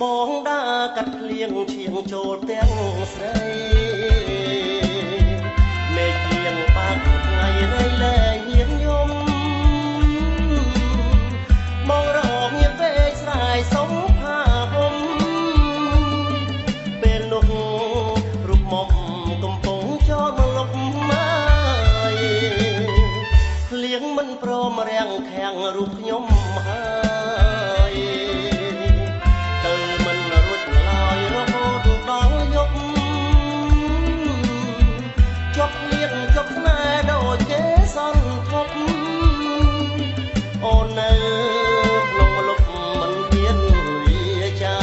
បងដើរកាត់ភ្លៀងឈៀងចូលទាំងស្រីមេឃលៀងបាក់ថ្ងៃរៃលែងញៀនយំមករកញៀនពេកស្រ័យសុំផាហុំពេលនោះរូបមុំកំពុងចូលមកលុបមកភ្លៀងមិនព្រមរាំងខាំងរូបខ្ញុំហើយជប់លៀងជប់ស្នេហ៍ដូចគេសន្ទប់អូននៅក្នុងលុបមិនមានវាចា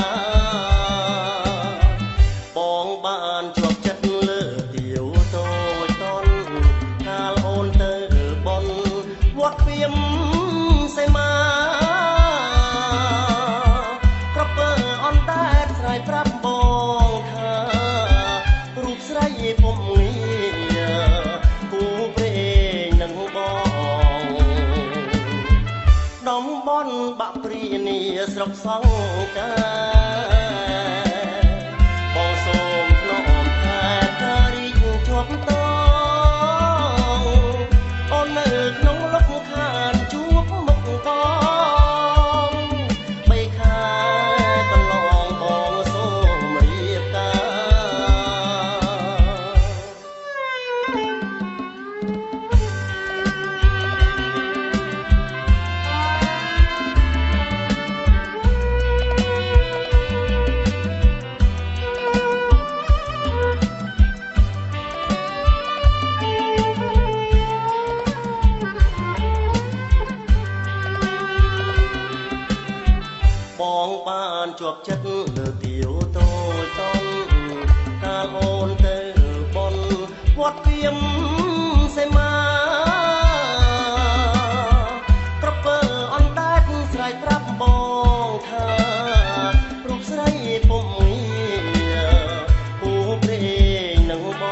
បងបានជាប់ចិត្តលើទាវតូចតន់កាលអូនទៅបនវត្តព្រាមសីមាក្រពើអនតែស្រ័យប្រាប់បងថារូបស្រីពុំតំបន់បាក់ព្រានីស្រុកសង្កាបងសូមធ្នមខែតារីកជាប់តងអូននៅក្នុងលុបខានជួបមុខបងបីខែកន្លងបងសូមរៀបការបងបានជាប់ចិត្តលើទាវតូចតន់កាលអូនទៅបនវត្តព្រាមសីមាក្រពើអនតែតស្រ័យប្រាប់បងថារូបស្រីពុំងារពូព្រេងនឹងប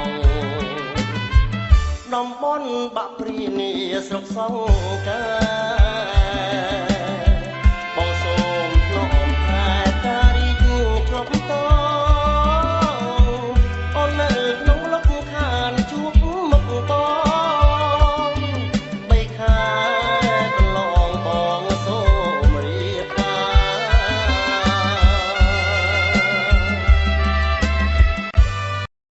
ងតំបន់បាក់ព្រានីស្រុកសង្កា